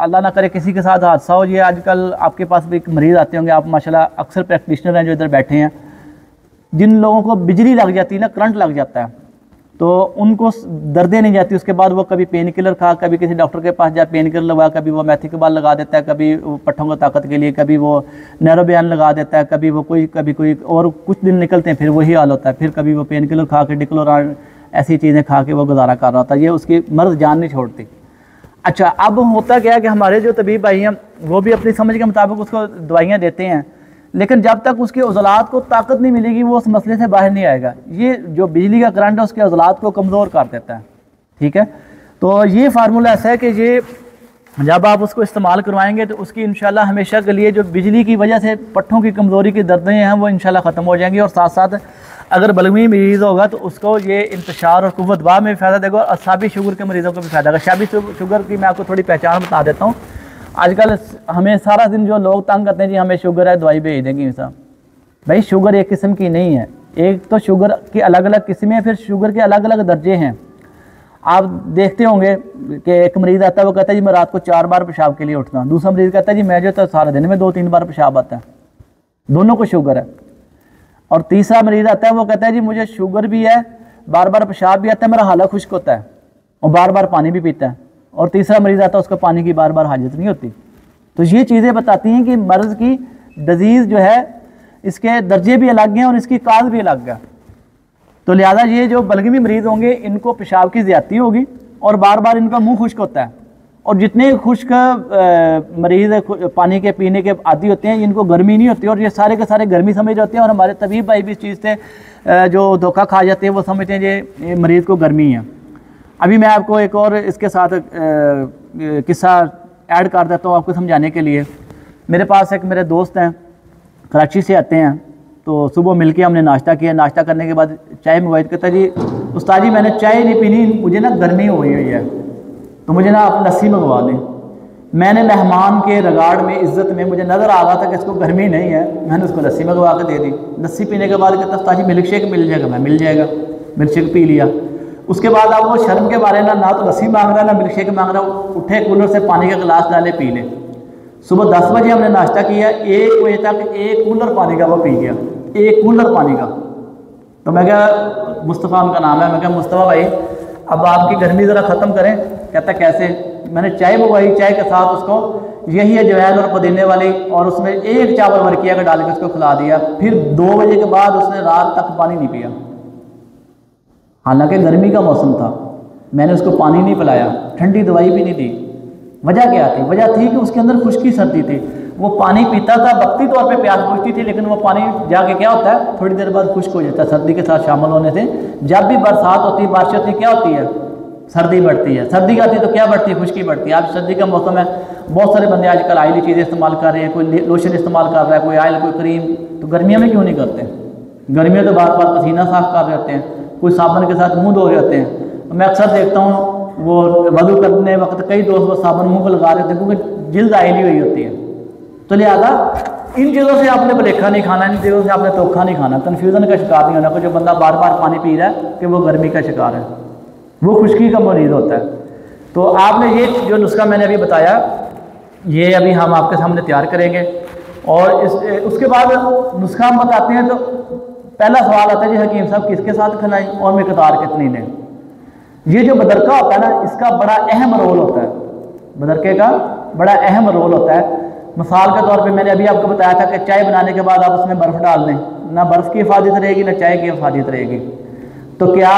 अल्लाह ना करे किसी के साथ हादसा हो। ये आजकल आपके पास भी एक मरीज़ आते होंगे, आप माशाल्लाह अक्सर प्रैक्टिशनर हैं जो इधर बैठे हैं, जिन लोगों को बिजली लग जाती है ना, करंट लग जाता है, तो उनको दर्दें नहीं जाती। उसके बाद वो कभी पेन किलर खा, कभी किसी डॉक्टर के पास जा पेन किलर लगा, कभी वो मेथी के बाल लगा देता है, कभी पट्ठों को ताकत के लिए, कभी वो नैरोबियान लगा देता है, कभी कोई और कुछ दिन निकलते हैं फिर वही हाल होता है। फिर कभी वो पेन किलर खा के डिक्लोरान ऐसी चीज़ें खा के वो गुजारा कर रहा था। ये उसकी मर्ज जान नहीं छोड़ती। अच्छा, अब होता क्या है कि हमारे जो तबीब भाई हैं वो भी अपनी समझ के मुताबिक उसको दवाइयाँ देते हैं, लेकिन जब तक उसके उज़लात को ताकत नहीं मिलेगी वो उस मसले से बाहर नहीं आएगा। ये जो बिजली का करंट है उसके उज़लात को कमज़ोर कर देता है। ठीक है, तो ये फार्मूला ऐसा है कि ये जब आप उसको इस्तेमाल करवाएंगे तो उसकी इंशाल्लाह हमेशा के लिए जो बिजली की वजह से पट्ठों की कमज़ोरी की दर्दें हैं वो इंशाल्लाह ख़त्म हो जाएंगी। और साथ साथ अगर बलगमी मरीज़ होगा तो उसको ये इंतशार और कुव्वत बाह में भी फ़ायदा देगा, और असाबी शुगर के मरीज़ों को भी फ़ायदा देगा। असाबी शुगर की मैं आपको थोड़ी पहचान बता देता हूँ। आजकल हमें सारा दिन जो लोग तंग करते हैं, जी हमें शुगर है दवाई भेज देंगे साहब। भाई शुगर एक किस्म की नहीं है, एक तो शुगर की अलग अलग किस्में हैं, फिर शुगर के अलग अलग दर्जे हैं। आप देखते होंगे कि एक मरीज़ आता है वो कहता है जी मैं रात को 4 बार पेशाब के लिए उठता हूँ, दूसरा मरीज़ कहता है जी मैं जो तो सारे दिन में 2-3 बार पेशाब आता है, दोनों को शुगर है। और तीसरा मरीज़ आता है वो कहता है जी मुझे शुगर भी है, बार बार पेशाब भी आता है, मेरा हाला खुश्क होता है और बार बार पानी भी पीता है। और तीसरा मरीज़ आता है उसको पानी की बार बार हाजत नहीं होती। तो ये चीज़ें बताती हैं कि मर्ज़ की डिज़ीज़ जो है इसके दर्जे भी अलग हैं और इसकी काज भी अलग है। तो लिहाजा ये जो बलगमी मरीज़ होंगे इनको पेशाब की ज़्यादती होगी और बार बार इनका मुंह खुश्क होता है। और जितने खुश्क मरीज़ पानी के पीने के आदी होते हैं इनको गर्मी नहीं होती, और ये सारे के सारे गर्मी समझ होते हैं। और हमारे तबीब भाई भी इस चीज़ से जो धोखा खा जाते हैं वो समझते हैं ये मरीज़ को गर्मी है। अभी मैं आपको एक और इसके साथ किस्सा ऐड कर देता हूँ आपको समझाने के लिए। मेरे पास एक मेरे दोस्त हैं, कराची से आते हैं, तो सुबह मिल के हमने नाश्ता किया। नाश्ता करने के बाद चाय मंगवाई, कहता जी उस्ताद जी मैंने चाय नहीं पीनी, मुझे ना गर्मी हुई है, तो मुझे ना आप लस्सी मंगवा दें। मैंने मेहमान के रगाड़ में इज़्ज़त में मुझे नज़र आ रहा था कि इसको गर्मी नहीं है, मैंने उसको लस्सी मंगवा के दे दी। लस्सी पीने के बाद कहता उस्ताद जी मिल्क शेक मिल जाएगा, मैं मिल जाएगा, मिल्क शेक पी लिया। उसके बाद अब वो शर्म के बारे में ना तो लस्सी मांग रहा ना मिल्क शेक मांग रहा, उठे कूलर से पानी का गिलास डाले पी ले। सुबह 10 बजे हमने नाश्ता किया, 1 बजे तक 1 कूलर पानी का वो पी गया, 1 कूलर पानी का। तो मैं क्या, मुस्तफ़ा उनका नाम है, मैं क्या मुस्तफ़ा भाई अब आपकी गर्मी ज़रा ख़त्म करें। कहता कैसे? मैंने चाय मंगवाई, चाय के साथ उसको यही अजवैन और पुदीने वाली और उसमें 1 चावल वर्किया का डाल के उसको खिला दिया। फिर 2 बजे के बाद उसने रात तक पानी नहीं पिया, हालांकि गर्मी का मौसम था। मैंने उसको पानी नहीं पिलाया, ठंडी दवाई भी नहीं दी। वजह क्या थी? वजह थी कि उसके अंदर खुश्की सर्दी थी। वो पानी पीता था, वक्ती तौर पे प्यास बुझती थी, लेकिन वो पानी जाके क्या होता है थोड़ी देर बाद खुश्क हो जाता है सर्दी के साथ शामिल होने से। जब भी बरसात होती है, बारिश होती है, क्या होती है? सर्दी बढ़ती है। सर्दी आती है तो क्या बढ़ती है? खुश्की बढ़ती है। आज सर्दी का मौसम है, बहुत सारे बंदे आजकल ऑयली चीज़ें इस्तेमाल कर रहे हैं, कोई लोशन इस्तेमाल कर रहा है, कोई ऑयल, कोई क्रीम। तो गर्मियों में क्यों नहीं करते? गर्मियों तो बार बार पसीना साफ कर रहे होते हैं, कोई साबुन के साथ मुंह धो रहे होते हैं। मैं अक्सर देखता हूँ वो वज़ू करने वक्त कई दोस्त वो साबुन मुंह को लगा रहे होते हैं क्योंकि जिल्द आयली हुई होती है। तो लिहाजा इन चीज़ों से आपने भलेखा नहीं खाना, इन चीज़ों से आपने धोखा नहीं खाना, कन्फ्यूज़न का शिकार नहीं होना। कोई जो बंदा बार बार पानी पी रहा है कि वो गर्मी का शिकार है, वो खुश्की का मरीज़ होता है। तो आपने ये जो नुस्खा मैंने अभी बताया ये अभी हम आपके सामने तैयार करेंगे और उसके बाद नुस्खा हम बताते हैं। तो पहला सवाल आता है जी हकीम साहब किसके साथ खिलाएं और मिकदार कितनी लें? ये जो बदरका होता है ना, इसका बड़ा अहम रोल होता है, बदरके का बड़ा अहम रोल होता है। मिसाल के तौर पे मैंने अभी आपको बताया था कि चाय बनाने के बाद आप उसमें बर्फ़ डाल दें, ना बर्फ़ की हिफाजत रहेगी ना चाय की हिफाजत रहेगी। तो क्या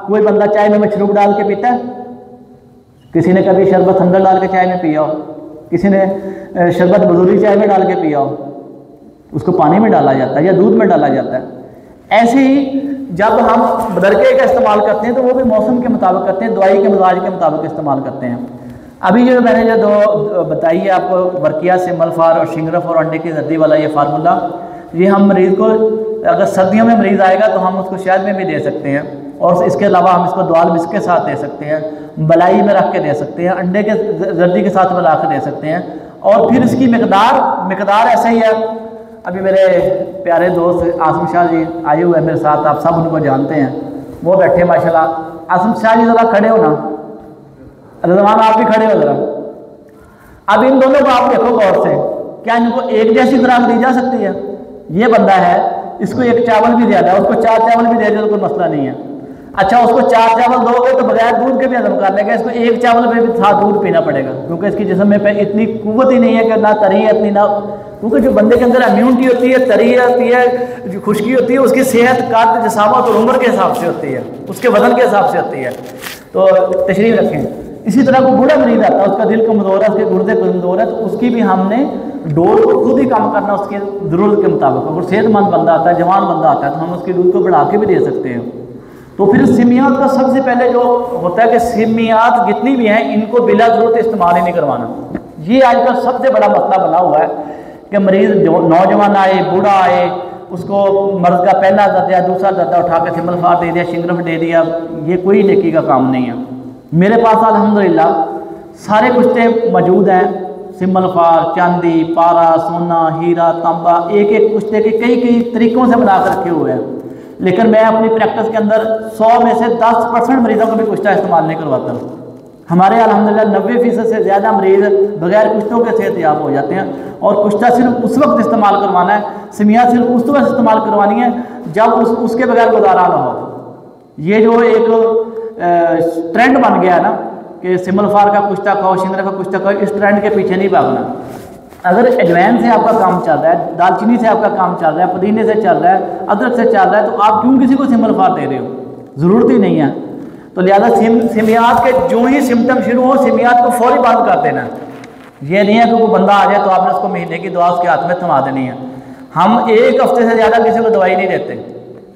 कोई बंदा चाय में मशरूब डाल के पीता है? किसी ने कभी शरबत हंदर डाल के चाय में पिया हो? किसी ने शरबत बजूरी चाय में डाल के पिया हो? उसको पानी में डाला जाता है या दूध में डाला जाता है। ऐसे ही जब हम बदरके का इस्तेमाल करते हैं तो वो भी मौसम के मुताबिक करते हैं, दवाई के मिजाज के मुताबिक इस्तेमाल करते हैं। अभी जो मैंने जो 2 बताई है आपको, वर्किया से मलफार और शिंगरफ और अंडे की जर्दी वाला ये फार्मूला, ये हम मरीज़ को अगर सर्दियों में मरीज़ आएगा तो हम उसको शहद में भी दे सकते हैं, और इसके अलावा हम इसको दाल मिस्क के साथ दे सकते हैं, मलाई में रख के दे सकते हैं, अंडे के जर्दी के साथ मिला के दे सकते हैं। और फिर इसकी मिकदार ऐसा ही है। अभी मेरे प्यारे दोस्त आसम शाह जी आए हुए हैं मेरे साथ, आप सब उनको जानते हैं, वो बैठे माशाल्लाह। आसम शाह जी ज़रा खड़े हो ना, रज़वान आप भी खड़े हो ज़रा। अब इन दोनों को आप देखो गौर से, क्या इनको एक जैसी खुराक दी जा सकती है? ये बंदा है, इसको एक चावल भी दिया जाए, उसको 4 चावल भी दे दे तो कोई मसला नहीं है। अच्छा, उसको 4 चावल दोगे तो बगैर दूध के भी हजम कर लेगा, इसको एक चावल में भी साथ दूध पीना पड़ेगा, क्योंकि इसके जिस्म में इतनी कुव्वत ही नहीं है कि ना तरी है इतनी, ना, क्योंकि जो बंदे के अंदर इम्यूनिटी होती है, तरी होती है, जो खुश्की होती है, उसकी सेहत काट जसामत और उम्र के हिसाब से होती है, उसके वजन के हिसाब से होती है। तो तशरीफ रखें। इसी तरह को बूढ़ा मरीज आता है, उसका दिल कमज़ोर है, उसके गुर्दे कमज़ोर है, तो उसकी भी हमने डोज को खुद ही कम करना उसकी ज़रूरत के मुताबिक। अगर सेहतमंद बंदा आता है, जवान बंदा आता है, तो हम उसकी डोज को बढ़ा के भी दे सकते हैं। तो फिर सिमियात का सबसे पहले जो होता है कि सिमियात जितनी भी हैं इनको बिला ज़रूरत इस्तेमाल ही नहीं करवाना। ये आजकल सबसे बड़ा मसला बना हुआ है कि मरीज़ नौजवान आए, बूढ़ा आए, उसको मर्ज़ का पहला दर्जा, दूसरा दर्जा उठा के सिमलफार दे दिया, शिंगरफ दे दिया, ये कोई नेकी का काम नहीं है। मेरे पास अल्हम्दुलिल्लाह सारे कुश्ते मौजूद हैं, सिमलफार, चांदी, पारा, सोना, हीरा, तांबा, एक एक कुश्ते के कई कई तरीक़ों से बना कर रखे हुए हैं। लेकिन मैं अपनी प्रैक्टिस के अंदर 100 में से 10% मरीज़ों को भी कुश्ता इस्तेमाल नहीं करवाता। हमारे अल्हम्दुलिल्लाह 90% से ज़्यादा मरीज़ बगैर कुश्तों के सेहतयाब हो जाते हैं। और कुश्ता सिर्फ उस वक्त इस्तेमाल करवाना है, सिमियात सिर्फ उस वक्त इस्तेमाल करवानी है जब उसके बगैर गुजारा ना हो। ये जो एक ट्रेंड बन गया है ना कि सिमलफार का कुश्ता खाओ, शिंगरा का कुश्ता खाओ, इस ट्रेंड के पीछे नहीं भागना। अगर अजवैन से आपका काम चल रहा है, दालचीनी से आपका काम चल रहा है, पुदीने से चल रहा है, अदरक से चल रहा है, तो आप क्यों किसी को सिमलफार दे रहे हो? ज़रूरत ही नहीं है। तो लिहाजा सिमियात के जो ही सिम्टम शुरू हो, सिमियात को फौरी बंद कर देना। ये नहीं है कि कोई बंदा आ जाए तो आपने उसको महीने की दवा उसके हाथ में थमा देनी है। हम 1 हफ्ते से ज़्यादा किसी को दवाई नहीं देते,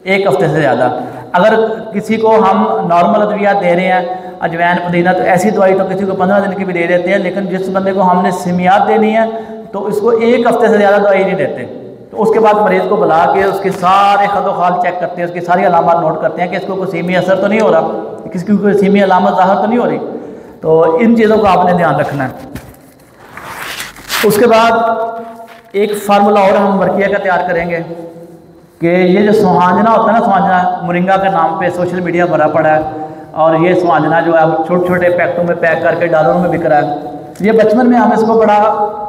1 हफ्ते से ज़्यादा। अगर किसी को हम नॉर्मल अद्वियात दे रहे हैं, अजवैन, पुदीना, तो ऐसी दवाई तो किसी को 15 दिन की भी दे देते हैं। लेकिन जिस बंदे को हमने सिमियात देनी है तो इसको 1 हफ्ते से ज़्यादा दवाई नहीं देते। तो उसके बाद मरीज़ को बुला के उसके सारे खदोखाल चेक करते हैं, उसकी सारी अलामत नोट करते हैं कि इसको कोई सीमी असर तो नहीं हो रहा, किसी की कोई सीमी अलामत ज़ाहिर तो नहीं हो रही। तो इन चीज़ों को आपने ध्यान रखना है। उसके बाद एक फार्मूला और हम वर्किया का तैयार करेंगे कि ये जो सुहांजना होता है ना, सुहांजना मोरिंगा के नाम पे सोशल मीडिया भरा पड़ा है, और ये सुहांजना जो है अब छोटे छोटे पैकेटों में पैक करके डॉलरों में बिक रहा है। ये बचपन में हम इसको बड़ा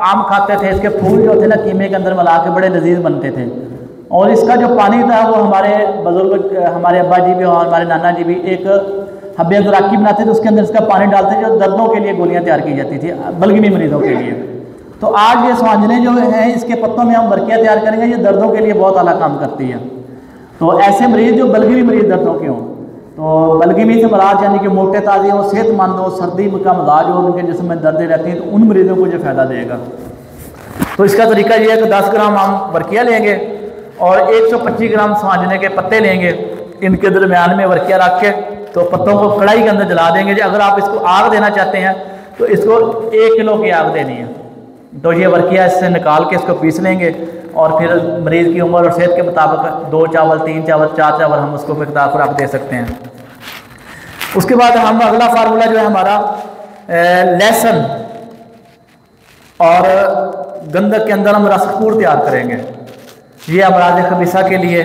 आम खाते थे, इसके फूल जो थे ना कीमे के अंदर मिला के बड़े लजीज बनते थे। और इसका जो पानी था वो हमारे बुजुर्ग, हमारे अब्बा जी भी और हमारे नाना जी भी एक हब्बे खुराकी बनाते थे, उसके अंदर इसका पानी डालते जो दर्दों के लिए गोलियाँ तैयार की जाती थी, बलगमी मरीजों के लिए। तो आज ये सुहांजने जो है इसके पत्तों में हम वर्कियाँ तैयार करेंगे, ये दर्दों के लिए बहुत आला काम करती है। तो ऐसे मरीज़ जो बलगमी मरीज़ दर्दों के हों, तो बलगमी से मराज यानी कि मोटे ताज़े हो, सेहतमंद हो, सर्दी का मजाज हो, उनके जिस्म में दर्दें रहती हैं, तो उन मरीज़ों को जो फ़ायदा देगा। तो इसका तरीका ये है कि 10 ग्राम हम वर्किया लेंगे और 125 ग्राम सुहांजने के पत्ते लेंगे, इनके दरमियान में वर्किया रख के तो पत्तों को कढ़ाई के अंदर जला देंगे। अगर आप इसको आग देना चाहते हैं तो इसको 1 किलो की आग देनी है। तो ये वर्किया इससे निकाल के इसको पीस लेंगे और फिर मरीज़ की उम्र और सेहत के मुताबिक 2 चावल, 3 चावल, 4 चावल हम उसको मिकदार पर आप दे सकते हैं। उसके बाद हम अगला फार्मूला जो है हमारा लहसुन और गंधक के अंदर हम रसकूर तैयार करेंगे। ये अमराज खबीसा के लिए,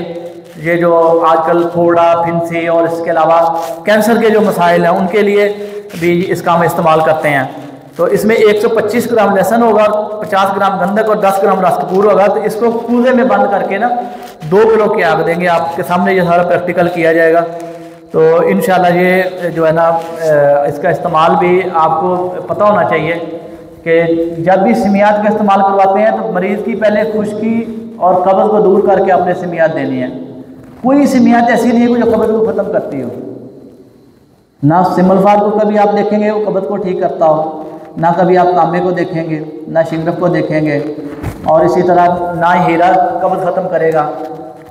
ये जो आजकल फोड़ा, फिंसी और इसके अलावा कैंसर के जो मसाइल हैं उनके लिए भी इसका हम इस्तेमाल करते हैं। तो इसमें 125 ग्राम लहसुन होगा, 50 ग्राम गंधक और 10 ग्राम रसकपूर होगा। तो इसको कूजे में बंद करके ना 2 किलो की आग देंगे। आपके सामने ये सारा प्रैक्टिकल किया जाएगा। तो इंशाल्लाह ये जो है ना इसका इस्तेमाल भी आपको पता होना चाहिए कि जब भी सिमियात का इस्तेमाल करवाते हैं तो मरीज़ की पहले खुश्की और कब्ज़ को दूर करके अपने सिमियात देनी है। कोई सिमियात ऐसी नहीं है जो कब्ज़ को ख़त्म करती हो। ना सिमलफार को कभी आप देखेंगे वो कब्ज़ को ठीक करता हो, ना कभी आप तांबे को देखेंगे, ना शिंगरफ को देखेंगे, और इसी तरह ना हीरा कब्ज़ ख़त्म करेगा,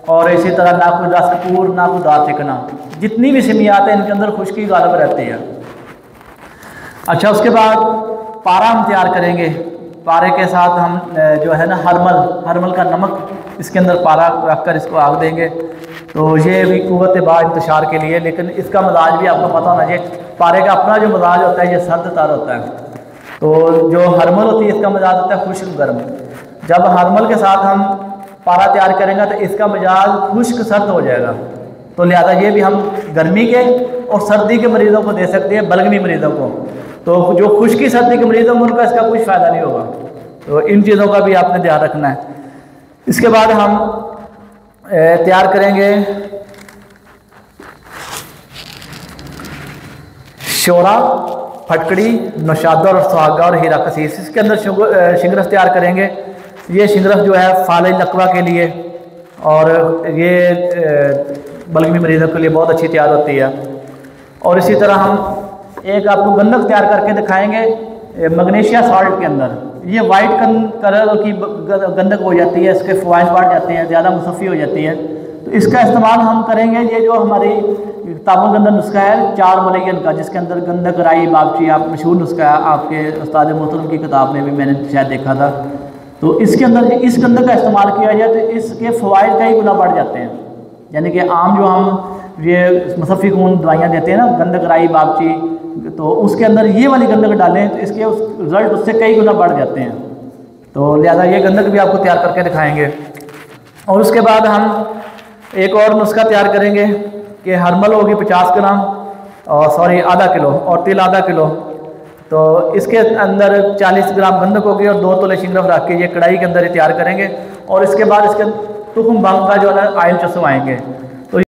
और इसी तरह ना कोई रसकपूर, ना कोई दार चिकना। जितनी भी सिमियात हैं इनके अंदर खुश्की गालिब रहती है। अच्छा, उसके बाद पारा हम तैयार करेंगे। पारे के साथ हम जो है ना हरमल का नमक इसके अंदर पारा रख कर इसको आग देंगे। तो ये भी कुव्वत बा इंतशार के लिए, लेकिन इसका मजाज भी आपको पता होना चाहिए। पारे का अपना जो मजाज होता है ये सर्द तर होता है, तो जो हरमल होती है इसका मजाज होता है खुश्क गर्म। जब हरमल के साथ हम पारा तैयार करेंगे तो इसका मिजाज खुश्क सर्द हो जाएगा। तो लिहाजा ये भी हम गर्मी के और सर्दी के मरीज़ों को दे सकते हैं, बलगमी मरीज़ों को। तो जो खुश्की सर्दी के मरीज होंगे उनका इसका कुछ फ़ायदा नहीं होगा। तो इन चीज़ों का भी आपने ध्यान रखना है। इसके बाद हम तैयार करेंगे शोरा, फटकड़ी, नौशादा और सुहागा और हीरा कसीस। इसके अंदर शिंगरस तैयार करेंगे। ये शिंगरस जो है फालिज लकवा के लिए और ये बलगमी मरीजों के लिए बहुत अच्छी तैयार होती है। और इसी तरह हम एक आपको गंधक तैयार करके दिखाएंगे मैग्नीशिया सॉल्ट के अंदर। ये वाइट कलर की गंधक हो जाती है, इसके फ़वाइद बढ़ जाते हैं, ज़्यादा मुसफ़ी हो जाती है। तो इसका इस्तेमाल हम करेंगे। ये जो हमारी ताबुल नुस्खा है 4 मलयन का, जिसके अंदर गंधक, राई, बाबची आप मशहूर नुस्खा है, आपके उस्ताद मोहतरम की किताब में भी मैंने शायद देखा था। तो इसके अंदर इस गंधक का इस्तेमाल किया जाए तो इसके फ़वाइद कई गुना बढ़ जाते हैं। यानी कि आम जो हम ये मुसफ़ी खून दवाइयाँ देते हैं ना, गंधक, राई, बाबची, तो उसके अंदर ये वाली गंधक डालें तो इसके रिज़ल्ट उससे कई गुना बढ़ जाते हैं। तो लिहाजा ये गंधक भी आपको तैयार करके दिखाएंगे। और उसके बाद हम एक और नुस्खा तैयार करेंगे कि हरमल होगी 50 ग्राम और सॉरी आधा किलो और तिल आधा किलो। तो इसके अंदर 40 ग्राम गंधक होगी और 2 तोले शिंगरफ रख के ये कढ़ाई के अंदर ही तैयार करेंगे। और इसके बाद इसके तुखम बांग का जो है आयल चुसवाएंगे।